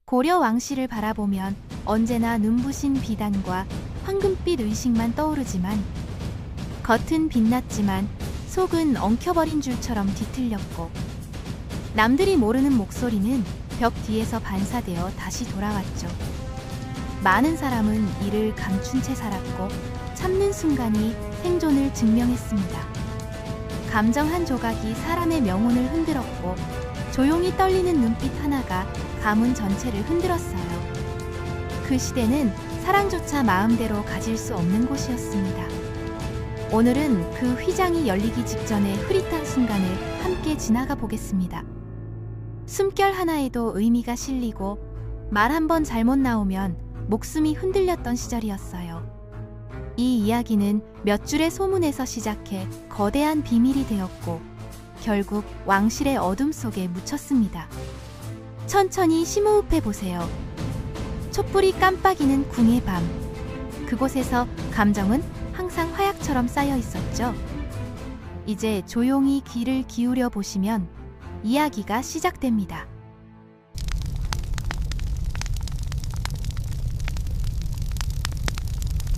고려 왕실을 바라보면 언제나 눈부신 비단과 황금빛 의식만 떠오르지만 겉은 빛났지만 속은 엉켜버린 줄처럼 뒤틀렸고 남들이 모르는 목소리는 벽 뒤에서 반사되어 다시 돌아왔죠. 많은 사람은 이를 감춘 채 살았고 참는 순간이 생존을 증명했습니다. 감정 한 조각이 사람의 명운을 흔들었고 조용히 떨리는 눈빛 하나가 가문 전체를 흔들었어요. 그 시대는 사랑조차 마음대로 가질 수 없는 곳이었습니다. 오늘은 그 휘장이 열리기 직전의 흐릿한 순간을 함께 지나가 보겠습니다. 숨결 하나에도 의미가 실리고 말 한 번 잘못 나오면 목숨이 흔들렸던 시절이었어요. 이 이야기는 몇 줄의 소문에서 시작해 거대한 비밀이 되었고 결국 왕실의 어둠 속에 묻혔습니다. 천천히 심호흡해 보세요. 촛불이 깜빡이는 궁의 밤. 그곳에서 감정은 항상 화약처럼 쌓여 있었죠. 이제 조용히 귀를 기울여 보시면 이야기가 시작됩니다.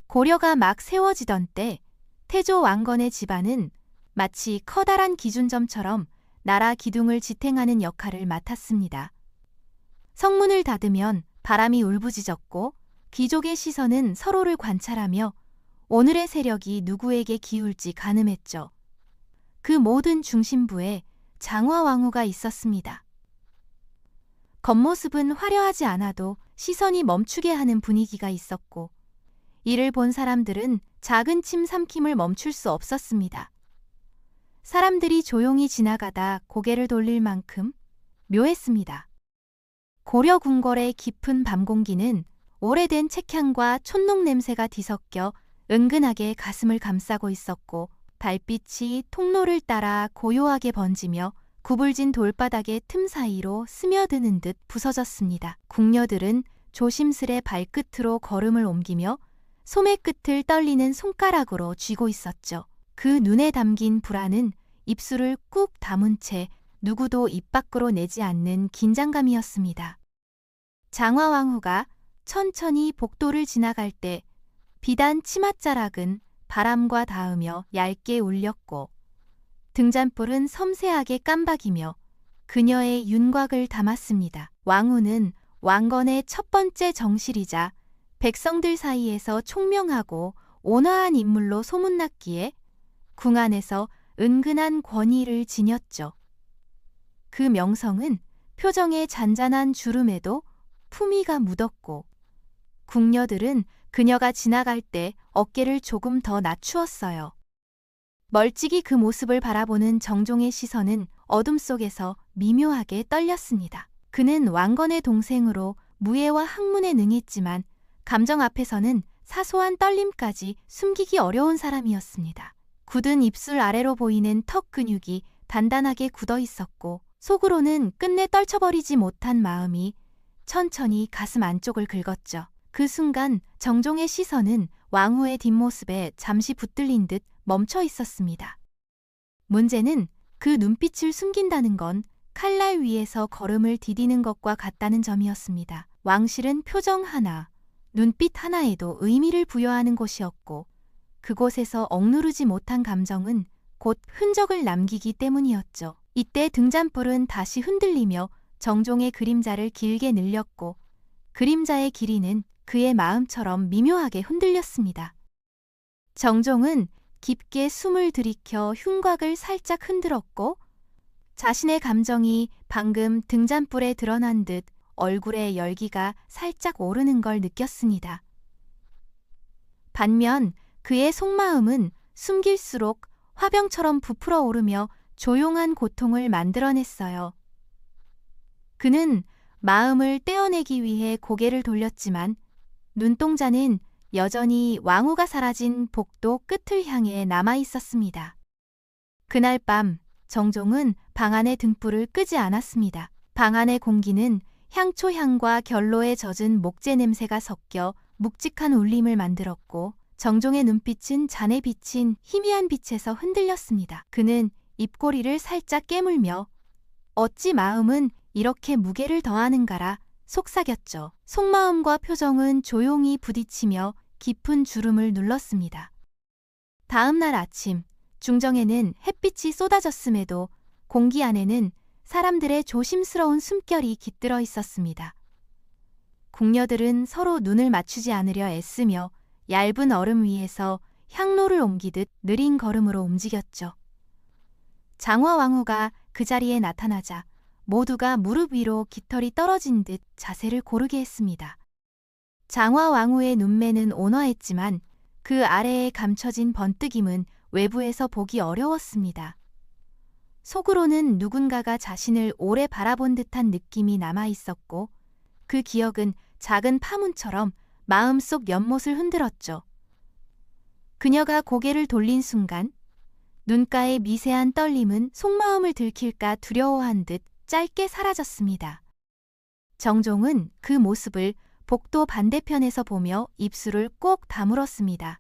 고려가 막 세워지던 때 태조 왕건의 집안은 마치 커다란 기준점처럼 나라 기둥을 지탱하는 역할을 맡았습니다. 성문을 닫으면 바람이 울부짖었고 귀족의 시선은 서로를 관찰하며 오늘의 세력이 누구에게 기울지 가늠했죠. 그 모든 중심부에 장화왕후가 있었습니다. 겉모습은 화려하지 않아도 시선이 멈추게 하는 분위기가 있었고 이를 본 사람들은 작은 침 삼킴을 멈출 수 없었습니다. 사람들이 조용히 지나가다 고개를 돌릴 만큼 묘했습니다. 고려 궁궐의 깊은 밤 공기는 오래된 책향과 촛농 냄새가 뒤섞여 은근하게 가슴을 감싸고 있었고 달빛이 통로를 따라 고요하게 번지며 구불진 돌바닥의 틈 사이로 스며드는 듯 부서졌습니다. 궁녀들은 조심스레 발끝으로 걸음을 옮기며 소매 끝을 떨리는 손가락으로 쥐고 있었죠. 그 눈에 담긴 불안은 입술을 꾹 다문 채 누구도 입 밖으로 내지 않는 긴장감이었습니다. 장화왕후가 천천히 복도를 지나갈 때 비단 치맛자락은 바람과 닿으며 얇게 울렸고 등잔불은 섬세하게 깜박이며 그녀의 윤곽을 담았습니다. 왕후는 왕건의 첫 번째 정실이자 백성들 사이에서 총명하고 온화한 인물로 소문났기에 궁 안에서 은근한 권위를 지녔죠. 그 명성은 표정의 잔잔한 주름에도 품위가 묻었고 궁녀들은 그녀가 지나갈 때 어깨를 조금 더 낮추었어요. 멀찍이 그 모습을 바라보는 정종의 시선은 어둠 속에서 미묘하게 떨렸습니다. 그는 왕건의 동생으로 무예와 학문에 능했지만 감정 앞에서는 사소한 떨림까지 숨기기 어려운 사람이었습니다. 굳은 입술 아래로 보이는 턱 근육이 단단하게 굳어 있었고 속으로는 끝내 떨쳐버리지 못한 마음이 천천히 가슴 안쪽을 긁었죠. 그 순간 정종의 시선은 왕후의 뒷모습에 잠시 붙들린 듯 멈춰 있었습니다. 문제는 그 눈빛을 숨긴다는 건 칼날 위에서 걸음을 디디는 것과 같다는 점이었습니다. 왕실은 표정 하나, 눈빛 하나에도 의미를 부여하는 곳이었고 그곳에서 억누르지 못한 감정은 곧 흔적을 남기기 때문이었죠. 이때 등잔불은 다시 흔들리며 정종의 그림자를 길게 늘렸고 그림자의 길이는 그의 마음처럼 미묘하게 흔들렸습니다. 정종은 깊게 숨을 들이켜 흉곽을 살짝 흔들었고 자신의 감정이 방금 등잔불에 드러난 듯 얼굴의 열기가 살짝 오르는 걸 느꼈습니다. 반면 그의 속마음은 숨길수록 화병처럼 부풀어 오르며 조용한 고통을 만들어냈어요. 그는 마음을 떼어내기 위해 고개를 돌렸지만 눈동자는 여전히 왕후가 사라진 복도 끝을 향해 남아있었습니다. 그날 밤 정종은 방 안의 등불을 끄지 않았습니다. 방 안의 공기는 향초 향과 결로에 젖은 목재 냄새가 섞여 묵직한 울림을 만들었고 정종의 눈빛은 잔에 비친 희미한 빛에서 흔들렸습니다. 그는 입꼬리를 살짝 깨물며 어찌 마음은 이렇게 무게를 더하는가라 속삭였죠. 속마음과 표정은 조용히 부딪히며 깊은 주름을 눌렀습니다. 다음 날 아침, 중정에는 햇빛이 쏟아졌음에도 공기 안에는 사람들의 조심스러운 숨결이 깃들어 있었습니다. 궁녀들은 서로 눈을 맞추지 않으려 애쓰며 얇은 얼음 위에서 향로를 옮기듯 느린 걸음으로 움직였죠. 장화왕후가 그 자리에 나타나자 모두가 무릎 위로 깃털이 떨어진 듯 자세를 고르게 했습니다. 장화왕후의 눈매는 온화했지만 그 아래에 감춰진 번뜩임은 외부에서 보기 어려웠습니다. 속으로는 누군가가 자신을 오래 바라본 듯한 느낌이 남아 있었고 그 기억은 작은 파문처럼 마음속 연못을 흔들었죠. 그녀가 고개를 돌린 순간 눈가의 미세한 떨림은 속마음을 들킬까 두려워한 듯 짧게 사라졌습니다. 정종은 그 모습을 복도 반대편에서 보며 입술을 꼭 다물었습니다.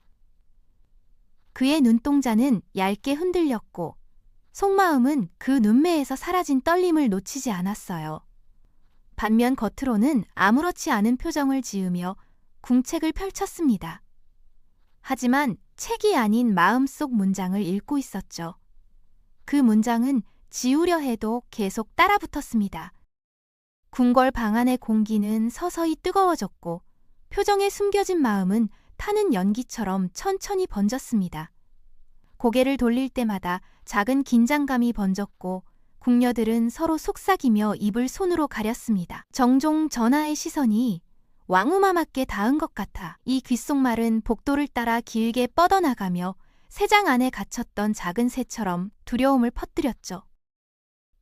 그의 눈동자는 얇게 흔들렸고 속마음은 그 눈매에서 사라진 떨림을 놓치지 않았어요. 반면 겉으로는 아무렇지 않은 표정을 지으며 궁책을 펼쳤습니다. 하지만 책이 아닌 마음속 문장을 읽고 있었죠. 그 문장은 지우려 해도 계속 따라붙었습니다. 궁궐 방 안의 공기는 서서히 뜨거워졌고 표정에 숨겨진 마음은 타는 연기처럼 천천히 번졌습니다. 고개를 돌릴 때마다 작은 긴장감이 번졌고 궁녀들은 서로 속삭이며 입을 손으로 가렸습니다. 정종 전하의 시선이 왕우마맞게 닿은 것 같아 이 귓속말은 복도를 따라 길게 뻗어나가며 새장 안에 갇혔던 작은 새처럼 두려움을 퍼뜨렸죠.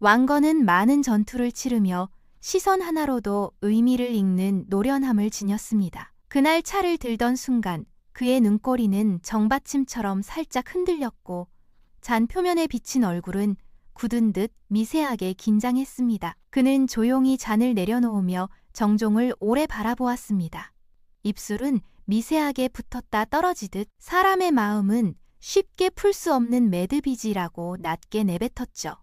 왕건은 많은 전투를 치르며 시선 하나로도 의미를 읽는 노련함을 지녔습니다. 그날 차를 들던 순간 그의 눈꼬리는 정받침처럼 살짝 흔들렸고 잔 표면에 비친 얼굴은 굳은 듯 미세하게 긴장했습니다. 그는 조용히 잔을 내려놓으며 정종을 오래 바라보았습니다. 입술은 미세하게 붙었다 떨어지듯 사람의 마음은 쉽게 풀 수 없는 매듭이지라고 낮게 내뱉었죠.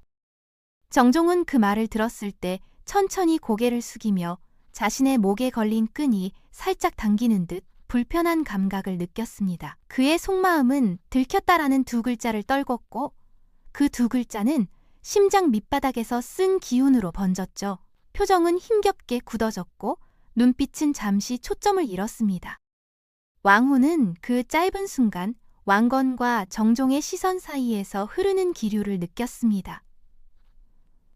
정종은 그 말을 들었을 때 천천히 고개를 숙이며 자신의 목에 걸린 끈이 살짝 당기는 듯 불편한 감각을 느꼈습니다. 그의 속마음은 들켰다라는 두 글자를 떨궜고 그 두 글자는 심장 밑바닥에서 쓴 기운으로 번졌죠. 표정은 힘겹게 굳어졌고 눈빛은 잠시 초점을 잃었습니다. 왕후는 그 짧은 순간 왕건과 정종의 시선 사이에서 흐르는 기류를 느꼈습니다.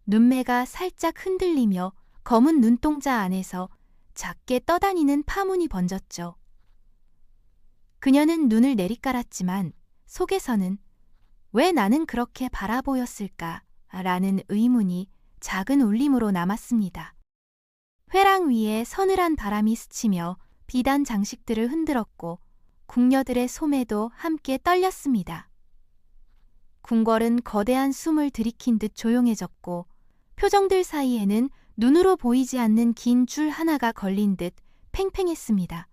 눈매가 살짝 흔들리며 검은 눈동자 안에서 작게 떠다니는 파문이 번졌죠. 그녀는 눈을 내리깔았지만 속에서는 왜 나는 그렇게 바라보였을까? 라는 의문이 작은 울림으로 남았습니다. 회랑 위에 서늘한 바람이 스치며 비단 장식들을 흔들었고 궁녀들의 소매도 함께 떨렸습니다. 궁궐은 거대한 숨을 들이킨 듯 조용해졌고 표정들 사이에는 눈으로 보이지 않는 긴 줄 하나가 걸린 듯 팽팽했습니다.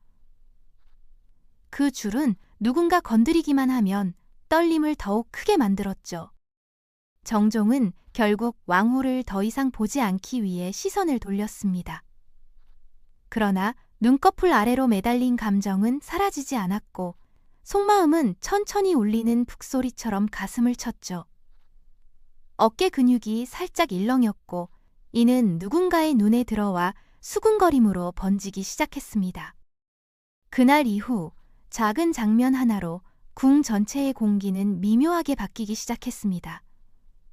그 줄은 누군가 건드리기만 하면 떨림을 더욱 크게 만들었죠. 정종은 결국 왕후를 더 이상 보지 않기 위해 시선을 돌렸습니다. 그러나 눈꺼풀 아래로 매달린 감정은 사라지지 않았고 속마음은 천천히 울리는 북소리처럼 가슴을 쳤죠. 어깨 근육이 살짝 일렁였고 이는 누군가의 눈에 들어와 수군거림으로 번지기 시작했습니다. 그날 이후 작은 장면 하나로 궁 전체의 공기는 미묘하게 바뀌기 시작했습니다.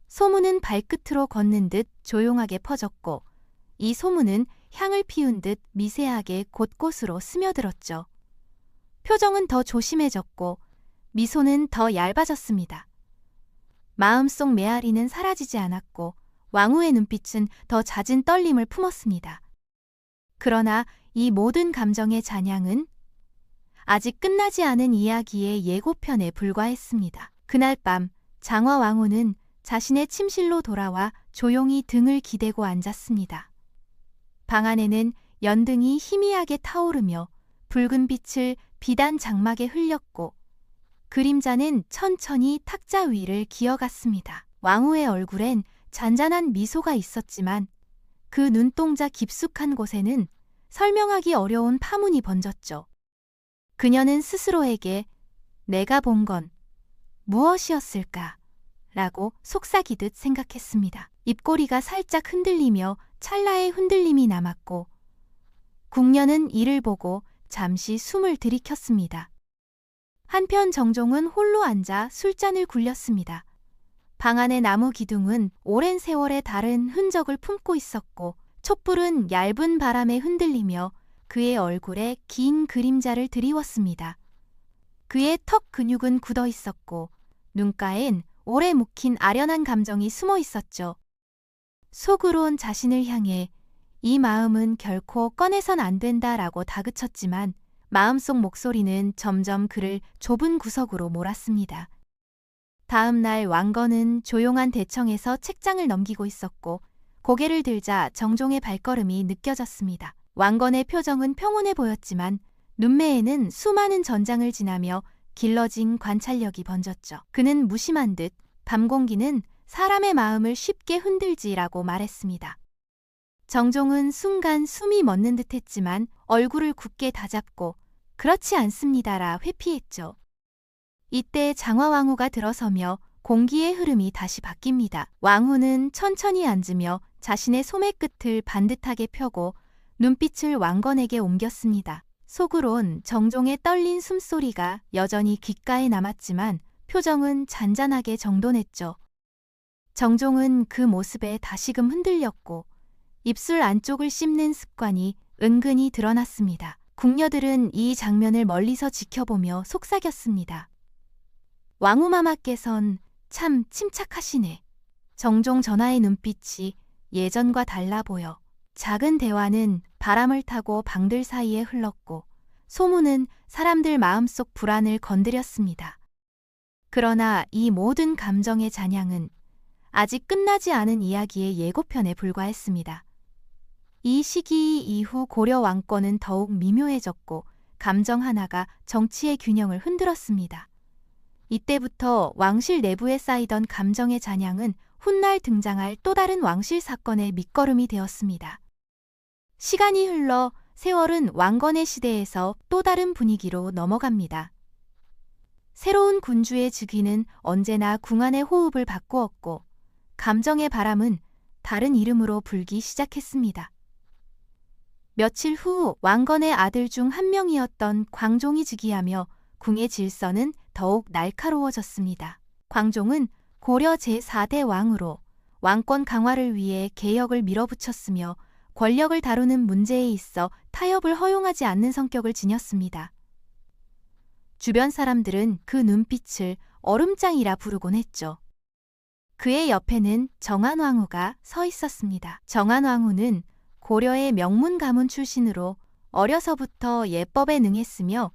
소문은 발끝으로 걷는 듯 조용하게 퍼졌고 이 소문은 향을 피운 듯 미세하게 곳곳으로 스며들었죠. 표정은 더 조심해졌고 미소는 더 얇아졌습니다. 마음속 메아리는 사라지지 않았고 왕후의 눈빛은 더 잦은 떨림을 품었습니다. 그러나 이 모든 감정의 잔향은 아직 끝나지 않은 이야기의 예고편에 불과했습니다. 그날 밤 장화 왕후는 자신의 침실로 돌아와 조용히 등을 기대고 앉았습니다. 방 안에는 연등이 희미하게 타오르며 붉은 빛을 비단 장막에 흘렸고 그림자는 천천히 탁자 위를 기어갔습니다. 왕후의 얼굴엔 잔잔한 미소가 있었지만 그 눈동자 깊숙한 곳에는 설명하기 어려운 파문이 번졌죠. 그녀는 스스로에게 내가 본 건 무엇이었을까? 라고 속삭이듯 생각했습니다. 입꼬리가 살짝 흔들리며 찰나의 흔들림이 남았고 궁녀는 이를 보고 잠시 숨을 들이켰습니다. 한편 정종은 홀로 앉아 술잔을 굴렸습니다. 방 안의 나무 기둥은 오랜 세월의 다른 흔적을 품고 있었고 촛불은 얇은 바람에 흔들리며 그의 얼굴에 긴 그림자를 드리웠습니다. 그의 턱 근육은 굳어 있었고 눈가엔 오래 묵힌 아련한 감정이 숨어 있었죠. 속으론 자신을 향해 이 마음은 결코 꺼내선 안 된다라고 다그쳤지만 마음속 목소리는 점점 그를 좁은 구석으로 몰았습니다. 다음 날 왕건은 조용한 대청에서 책장을 넘기고 있었고 고개를 들자 정종의 발걸음이 느껴졌습니다. 왕건의 표정은 평온해 보였지만 눈매에는 수많은 전장을 지나며 길러진 관찰력이 번졌죠. 그는 무심한 듯 밤 공기는 사람의 마음을 쉽게 흔들지라고 말했습니다. 정종은 순간 숨이 멎는 듯했지만 얼굴을 굳게 다잡고 그렇지 않습니다라 회피했죠. 이때 장화왕후가 들어서며 공기의 흐름이 다시 바뀝니다. 왕후는 천천히 앉으며 자신의 소매 끝을 반듯하게 펴고 눈빛을 왕건에게 옮겼습니다. 속으론 정종의 떨린 숨소리가 여전히 귓가에 남았지만 표정은 잔잔하게 정돈했죠. 정종은 그 모습에 다시금 흔들렸고 입술 안쪽을 씹는 습관이 은근히 드러났습니다. 궁녀들은 이 장면을 멀리서 지켜보며 속삭였습니다. 왕후마마께선 참 침착하시네. 정종 전하의 눈빛이 예전과 달라 보여. 작은 대화는 바람을 타고 방들 사이에 흘렀고 소문은 사람들 마음속 불안을 건드렸습니다. 그러나 이 모든 감정의 잔향은 아직 끝나지 않은 이야기의 예고편에 불과했습니다. 이 시기 이후 고려 왕권은 더욱 미묘해졌고 감정 하나가 정치의 균형을 흔들었습니다. 이때부터 왕실 내부에 쌓이던 감정의 잔향은 훗날 등장할 또 다른 왕실 사건의 밑거름이 되었습니다. 시간이 흘러 세월은 왕건의 시대에서 또 다른 분위기로 넘어갑니다. 새로운 군주의 즉위는 언제나 궁안의 호흡을 바꾸었고 감정의 바람은 다른 이름으로 불기 시작했습니다. 며칠 후 왕건의 아들 중 한 명이었던 광종이 즉위하며 궁의 질서는 더욱 날카로워졌습니다. 광종은 고려 제4대 왕으로 왕권 강화를 위해 개혁을 밀어붙였으며 권력을 다루는 문제에 있어 타협을 허용하지 않는 성격을 지녔습니다. 주변 사람들은 그 눈빛을 얼음장이라 부르곤 했죠. 그의 옆에는 정안왕후가 서 있었습니다. 정안왕후는 고려의 명문 가문 출신으로 어려서부터 예법에 능했으며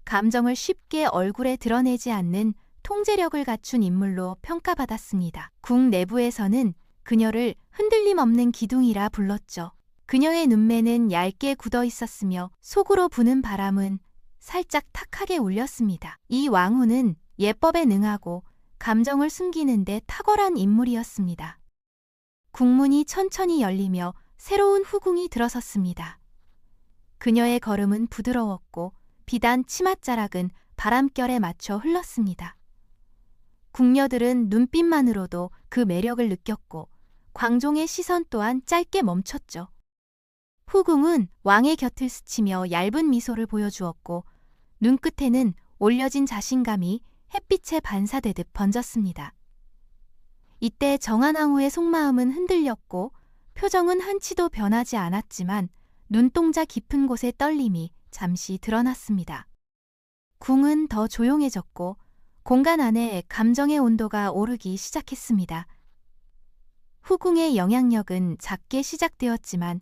감정을 쉽게 얼굴에 드러내지 않는 통제력을 갖춘 인물로 평가받았습니다. 궁 내부에서는 그녀를 흔들림 없는 기둥이라 불렀죠. 그녀의 눈매는 얇게 굳어 있었으며 속으로 부는 바람은 살짝 탁하게 울렸습니다. 이 왕후는 예법에 능하고 감정을 숨기는 데 탁월한 인물이었습니다. 궁문이 천천히 열리며 새로운 후궁이 들어섰습니다. 그녀의 걸음은 부드러웠고 비단 치맛자락은 바람결에 맞춰 흘렀습니다. 궁녀들은 눈빛만으로도 그 매력을 느꼈고 광종의 시선 또한 짧게 멈췄죠. 후궁은 왕의 곁을 스치며 얇은 미소를 보여주었고 눈끝에는 올려진 자신감이 햇빛에 반사되듯 번졌습니다. 이때 정안왕후의 속마음은 흔들렸고 표정은 한치도 변하지 않았지만 눈동자 깊은 곳의 떨림이 잠시 드러났습니다. 궁은 더 조용해졌고 공간 안에 감정의 온도가 오르기 시작했습니다. 후궁의 영향력은 작게 시작되었지만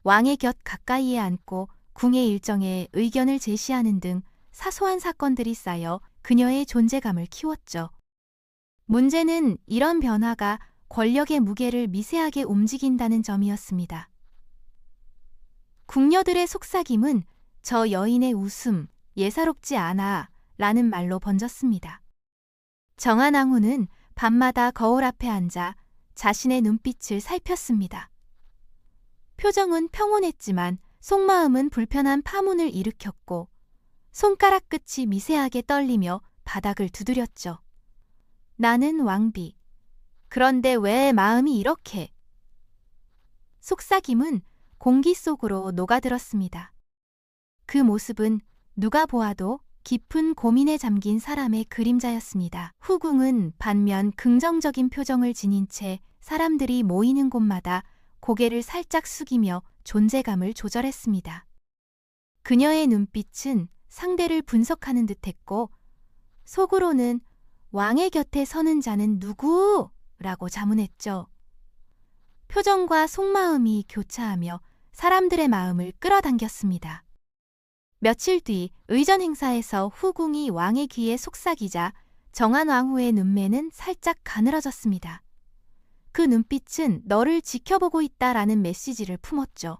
왕의 곁 가까이에 앉고 궁의 일정에 의견을 제시하는 등 사소한 사건들이 쌓여 그녀의 존재감을 키웠죠. 문제는 이런 변화가 권력의 무게를 미세하게 움직인다는 점이었습니다. 궁녀들의 속삭임은 저 여인의 웃음, 예사롭지 않아 라는 말로 번졌습니다. 정안왕후는 밤마다 거울 앞에 앉아 자신의 눈빛을 살폈습니다. 표정은 평온했지만 속마음은 불편한 파문을 일으켰고 손가락 끝이 미세하게 떨리며 바닥을 두드렸죠. 나는 왕비. 그런데 왜 마음이 이렇게? 속삭임은 공기 속으로 녹아들었습니다. 그 모습은 누가 보아도 깊은 고민에 잠긴 사람의 그림자였습니다. 후궁은 반면 긍정적인 표정을 지닌 채 사람들이 모이는 곳마다 고개를 살짝 숙이며 존재감을 조절했습니다. 그녀의 눈빛은 상대를 분석하는 듯했고 속으로는 왕의 곁에 서는 자는 누구? 라고 자문했죠. 표정과 속마음이 교차하며 사람들의 마음을 끌어당겼습니다. 며칠 뒤 의전 행사에서 후궁이 왕의 귀에 속삭이자 정한 왕후의 눈매는 살짝 가늘어졌습니다. 그 눈빛은 너를 지켜보고 있다라는 메시지를 품었죠.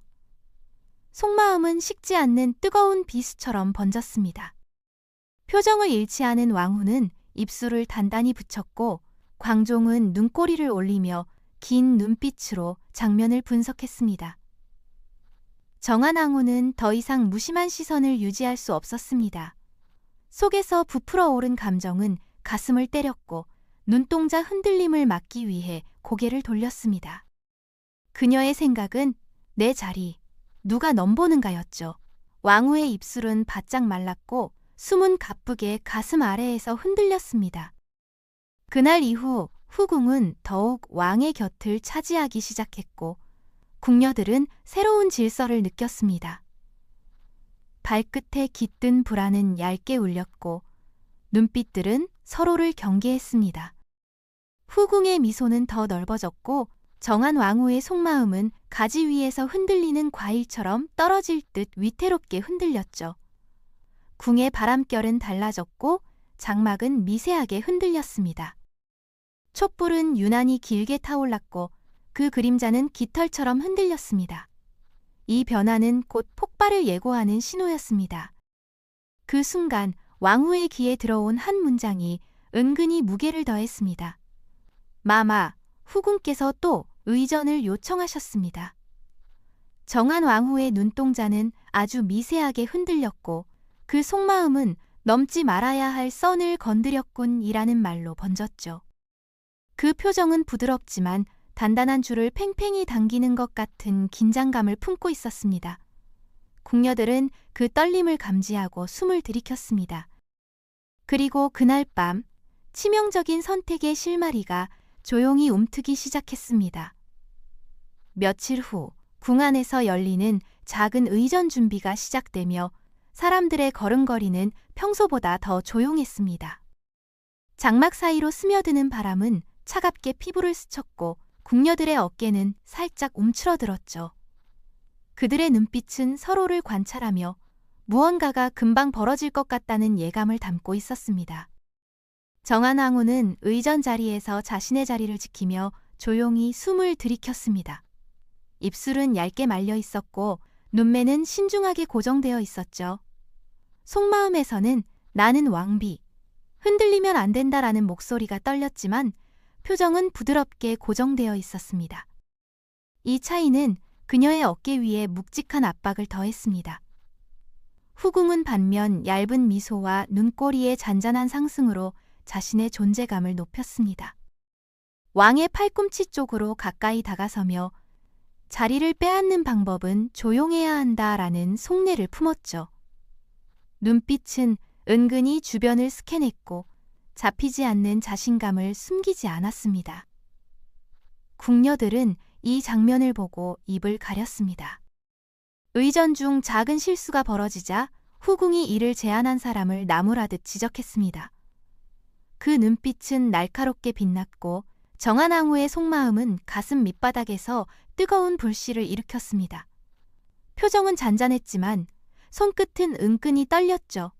속마음은 식지 않는 뜨거운 비수처럼 번졌습니다. 표정을 잃지 않은 왕후는 입술을 단단히 붙였고 광종은 눈꼬리를 올리며 긴 눈빛으로 장면을 분석했습니다. 정한 왕후는 더 이상 무심한 시선을 유지할 수 없었습니다. 속에서 부풀어 오른 감정은 가슴을 때렸고 눈동자 흔들림을 막기 위해 고개를 돌렸습니다. 그녀의 생각은 내 자리, 누가 넘보는가였죠. 왕후의 입술은 바짝 말랐고 숨은 가쁘게 가슴 아래에서 흔들렸습니다. 그날 이후 후궁은 더욱 왕의 곁을 차지하기 시작했고 궁녀들은 새로운 질서를 느꼈습니다. 발끝에 깃든 불안은 얇게 울렸고 눈빛들은 서로를 경계했습니다. 후궁의 미소는 더 넓어졌고 정한 왕후의 속마음은 가지 위에서 흔들리는 과일처럼 떨어질 듯 위태롭게 흔들렸죠. 궁의 바람결은 달라졌고 장막은 미세하게 흔들렸습니다. 촛불은 유난히 길게 타올랐고 그 그림자는 깃털처럼 흔들렸습니다. 이 변화는 곧 폭발을 예고하는 신호였습니다. 그 순간 왕후의 귀에 들어온 한 문장이 은근히 무게를 더했습니다. 마마, 후궁께서 또 의전을 요청하셨습니다. 정한 왕후의 눈동자는 아주 미세하게 흔들렸고 그 속마음은 넘지 말아야 할 선을 건드렸군 이라는 말로 번졌죠. 그 표정은 부드럽지만 단단한 줄을 팽팽히 당기는 것 같은 긴장감을 품고 있었습니다. 궁녀들은 그 떨림을 감지하고 숨을 들이켰습니다. 그리고 그날 밤 치명적인 선택의 실마리가 조용히 움트기 시작했습니다. 며칠 후 궁 안에서 열리는 작은 의전 준비가 시작되며 사람들의 걸음걸이는 평소보다 더 조용했습니다. 장막 사이로 스며드는 바람은 차갑게 피부를 스쳤고 궁녀들의 어깨는 살짝 움츠러들었죠. 그들의 눈빛은 서로를 관찰하며 무언가가 금방 벌어질 것 같다는 예감을 담고 있었습니다. 정한 왕후는 의전 자리에서 자신의 자리를 지키며 조용히 숨을 들이켰습니다. 입술은 얇게 말려 있었고 눈매는 신중하게 고정되어 있었죠. 속마음에서는 나는 왕비, 흔들리면 안 된다라는 목소리가 떨렸지만 표정은 부드럽게 고정되어 있었습니다. 이 차이는 그녀의 어깨 위에 묵직한 압박을 더했습니다. 후궁은 반면 얇은 미소와 눈꼬리의 잔잔한 상승으로 자신의 존재감을 높였습니다. 왕의 팔꿈치 쪽으로 가까이 다가서며 자리를 빼앗는 방법은 조용해야 한다라는 속내를 품었죠. 눈빛은 은근히 주변을 스캔했고 잡히지 않는 자신감을 숨기지 않았습니다. 궁녀들은 이 장면을 보고 입을 가렸습니다. 의전 중 작은 실수가 벌어지자 후궁이 이를 제안한 사람을 나무라듯 지적했습니다. 그 눈빛은 날카롭게 빛났고 정한 왕후의 속마음은 가슴 밑바닥에서 뜨거운 불씨를 일으켰습니다. 표정은 잔잔했지만 손끝은 은근히 떨렸죠.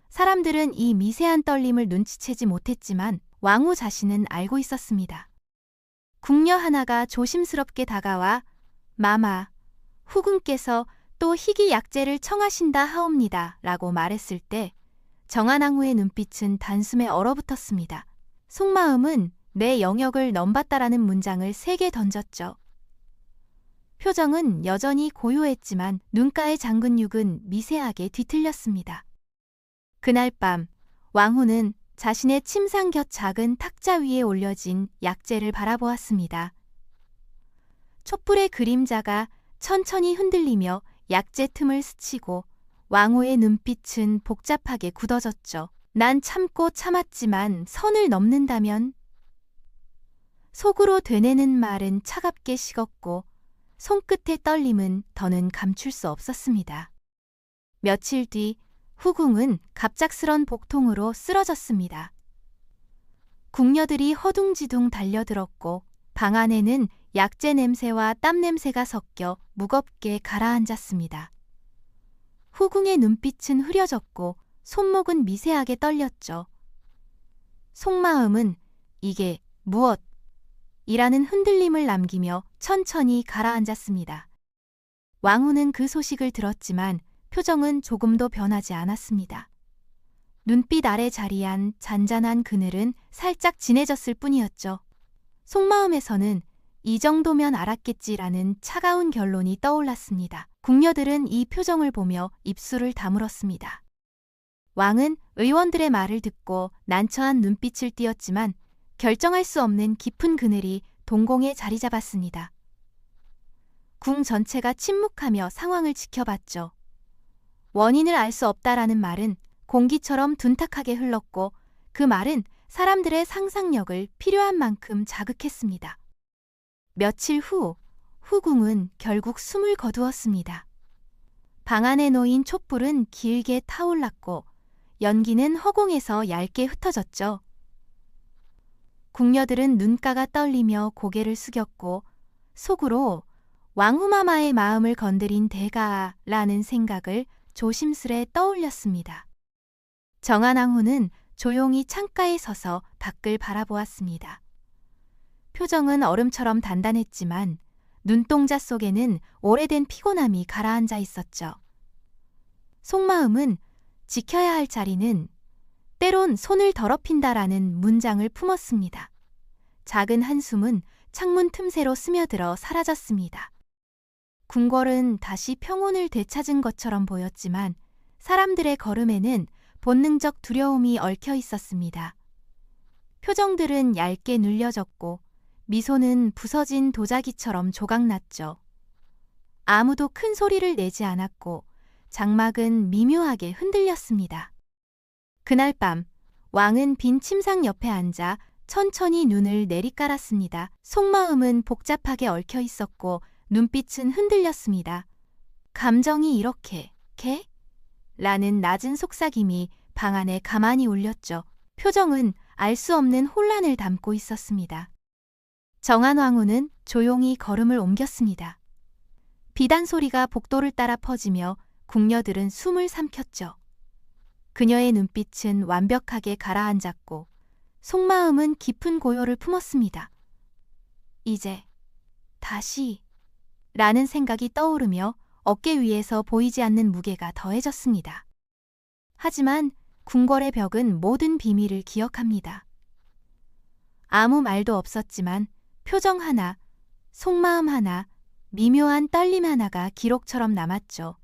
사람들은 이 미세한 떨림을 눈치채지 못했지만 왕후 자신은 알고 있었습니다. 궁녀 하나가 조심스럽게 다가와 마마, 후궁께서 또 희귀 약재를 청하신다 하옵니다 라고 말했을 때 정한 왕후의 눈빛은 단숨에 얼어붙었습니다. 속마음은 내 영역을 넘봤다라는 문장을 3개 던졌죠. 표정은 여전히 고요했지만 눈가의 장근육은 미세하게 뒤틀렸습니다. 그날 밤 왕후는 자신의 침상 곁 작은 탁자 위에 올려진 약재를 바라보았습니다. 촛불의 그림자가 천천히 흔들리며 약재 틈을 스치고 왕후의 눈빛은 복잡하게 굳어졌죠. 난 참고 참았지만 선을 넘는다면? 속으로 되뇌는 말은 차갑게 식었고 손끝의 떨림은 더는 감출 수 없었습니다. 며칠 뒤 후궁은 갑작스런 복통으로 쓰러졌습니다. 궁녀들이 허둥지둥 달려들었고 방 안에는 약재 냄새와 땀 냄새가 섞여 무겁게 가라앉았습니다. 후궁의 눈빛은 흐려졌고 손목은 미세하게 떨렸죠. 속마음은 이게 무엇? 이라는 흔들림을 남기며 천천히 가라앉았습니다. 왕후는 그 소식을 들었지만 표정은 조금도 변하지 않았습니다. 눈빛 아래 자리한 잔잔한 그늘은 살짝 진해졌을 뿐이었죠. 속마음에서는 이 정도면 알았겠지라는 차가운 결론이 떠올랐습니다. 궁녀들은 이 표정을 보며 입술을 다물었습니다. 왕은 의원들의 말을 듣고 난처한 눈빛을 띄었지만 결정할 수 없는 깊은 그늘이 동공에 자리 잡았습니다. 궁 전체가 침묵하며 상황을 지켜봤죠. 원인을 알 수 없다라는 말은 공기처럼 둔탁하게 흘렀고 그 말은 사람들의 상상력을 필요한 만큼 자극했습니다. 며칠 후 후궁은 결국 숨을 거두었습니다. 방 안에 놓인 촛불은 길게 타올랐고 연기는 허공에서 얇게 흩어졌죠. 궁녀들은 눈가가 떨리며 고개를 숙였고 속으로 왕후마마의 마음을 건드린 대가라는 생각을 조심스레 떠올렸습니다. 정한왕후는 조용히 창가에 서서 밖을 바라보았습니다. 표정은 얼음처럼 단단했지만 눈동자 속에는 오래된 피곤함이 가라앉아 있었죠. 속마음은 지켜야 할 자리는 때론 손을 더럽힌다라는 문장을 품었습니다. 작은 한숨은 창문 틈새로 스며들어 사라졌습니다. 궁궐은 다시 평온을 되찾은 것처럼 보였지만 사람들의 걸음에는 본능적 두려움이 얽혀 있었습니다. 표정들은 얇게 눌려졌고 미소는 부서진 도자기처럼 조각났죠. 아무도 큰 소리를 내지 않았고 장막은 미묘하게 흔들렸습니다. 그날 밤 왕은 빈 침상 옆에 앉아 천천히 눈을 내리깔았습니다. 속마음은 복잡하게 얽혀 있었고 눈빛은 흔들렸습니다. 감정이 이렇게 라는 낮은 속삭임이 방 안에 가만히 울렸죠. 표정은 알 수 없는 혼란을 담고 있었습니다. 정한왕후는 조용히 걸음을 옮겼습니다. 비단 소리가 복도를 따라 퍼지며 궁녀들은 숨을 삼켰죠. 그녀의 눈빛은 완벽하게 가라앉았고 속마음은 깊은 고요를 품었습니다. 이제 다시 라는 생각이 떠오르며 어깨 위에서 보이지 않는 무게가 더해졌습니다. 하지만 궁궐의 벽은 모든 비밀을 기억합니다. 아무 말도 없었지만 표정 하나, 속마음 하나, 미묘한 떨림 하나가 기록처럼 남았죠.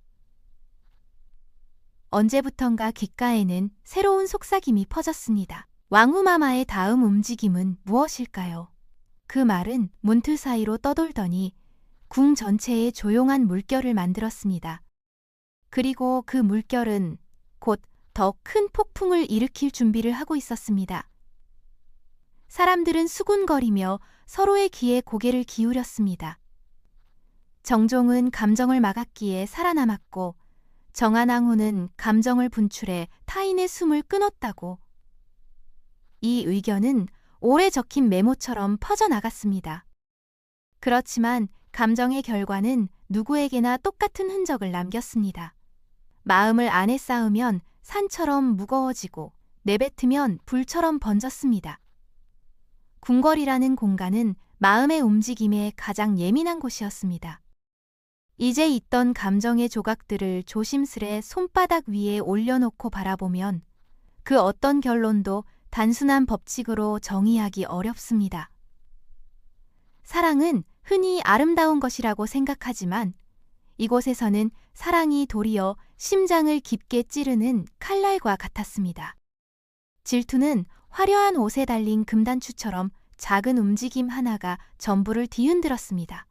언제부턴가 귓가에는 새로운 속삭임이 퍼졌습니다. 왕후마마의 다음 움직임은 무엇일까요? 그 말은 문틀 사이로 떠돌더니 궁 전체에 조용한 물결을 만들었습니다. 그리고 그 물결은 곧 더 큰 폭풍을 일으킬 준비를 하고 있었습니다. 사람들은 수군거리며 서로의 귀에 고개를 기울였습니다. 정종은 감정을 막았기에 살아남았고 정한왕후는 감정을 분출해 타인의 숨을 끊었다고. 이 의견은 오래 적힌 메모처럼 퍼져나갔습니다. 그렇지만 감정의 결과는 누구에게나 똑같은 흔적을 남겼습니다. 마음을 안에 쌓으면 산처럼 무거워지고 내뱉으면 불처럼 번졌습니다. 궁궐이라는 공간은 마음의 움직임에 가장 예민한 곳이었습니다. 이제 있던 감정의 조각들을 조심스레 손바닥 위에 올려놓고 바라보면 그 어떤 결론도 단순한 법칙으로 정의하기 어렵습니다. 사랑은 흔히 아름다운 것이라고 생각하지만 이곳에서는 사랑이 도리어 심장을 깊게 찌르는 칼날과 같았습니다. 질투는 화려한 옷에 달린 금단추처럼 작은 움직임 하나가 전부를 뒤흔들었습니다.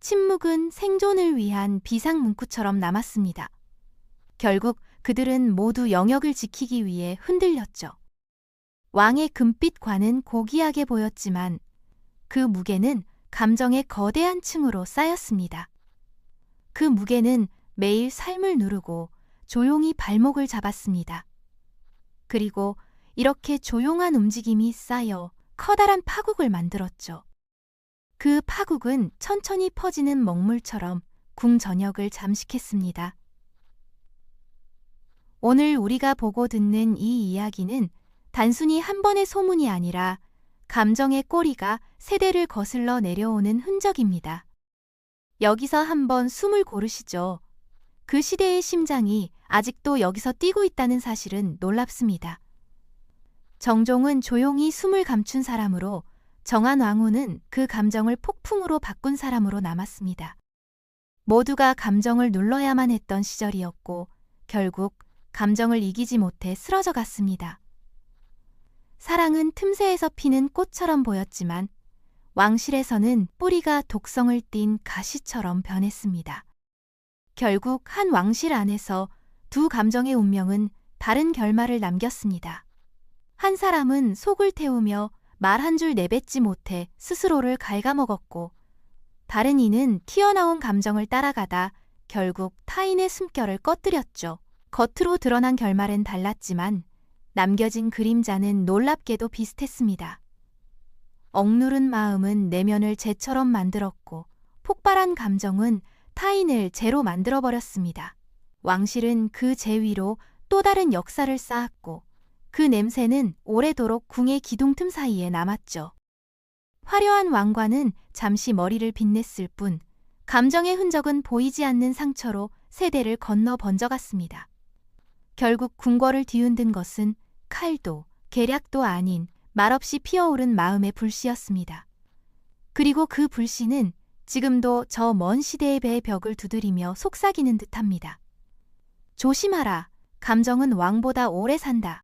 침묵은 생존을 위한 비상문구처럼 남았습니다. 결국 그들은 모두 영역을 지키기 위해 흔들렸죠. 왕의 금빛 관은 고귀하게 보였지만 그 무게는 감정의 거대한 층으로 쌓였습니다. 그 무게는 매일 삶을 누르고 조용히 발목을 잡았습니다. 그리고 이렇게 조용한 움직임이 쌓여 커다란 파국을 만들었죠. 그 파국은 천천히 퍼지는 먹물처럼 궁 전역을 잠식했습니다. 오늘 우리가 보고 듣는 이 이야기는 단순히 한 번의 소문이 아니라 감정의 꼬리가 세대를 거슬러 내려오는 흔적입니다. 여기서 한번 숨을 고르시죠. 그 시대의 심장이 아직도 여기서 뛰고 있다는 사실은 놀랍습니다. 정종은 조용히 숨을 감춘 사람으로, 정한왕후는 그 감정을 폭풍으로 바꾼 사람으로 남았습니다. 모두가 감정을 눌러야만 했던 시절이었고 결국 감정을 이기지 못해 쓰러져 갔습니다. 사랑은 틈새에서 피는 꽃처럼 보였지만 왕실에서는 뿌리가 독성을 띤 가시처럼 변했습니다. 결국 한 왕실 안에서 두 감정의 운명은 다른 결말을 남겼습니다. 한 사람은 속을 태우며 말 한 줄 내뱉지 못해 스스로를 갉아먹었고, 다른 이는 튀어나온 감정을 따라가다 결국 타인의 숨결을 꺼뜨렸죠. 겉으로 드러난 결말은 달랐지만 남겨진 그림자는 놀랍게도 비슷했습니다. 억누른 마음은 내면을 재처럼 만들었고 폭발한 감정은 타인을 재로 만들어버렸습니다. 왕실은 그 재 위로 또 다른 역사를 쌓았고 그 냄새는 오래도록 궁의 기둥 틈 사이에 남았죠. 화려한 왕관은 잠시 머리를 빛냈을 뿐 감정의 흔적은 보이지 않는 상처로 세대를 건너 번져갔습니다. 결국 궁궐을 뒤흔든 것은 칼도 계략도 아닌 말없이 피어오른 마음의 불씨였습니다. 그리고 그 불씨는 지금도 저 먼 시대의 배의 벽을 두드리며 속삭이는 듯합니다. 조심하라. 감정은 왕보다 오래 산다.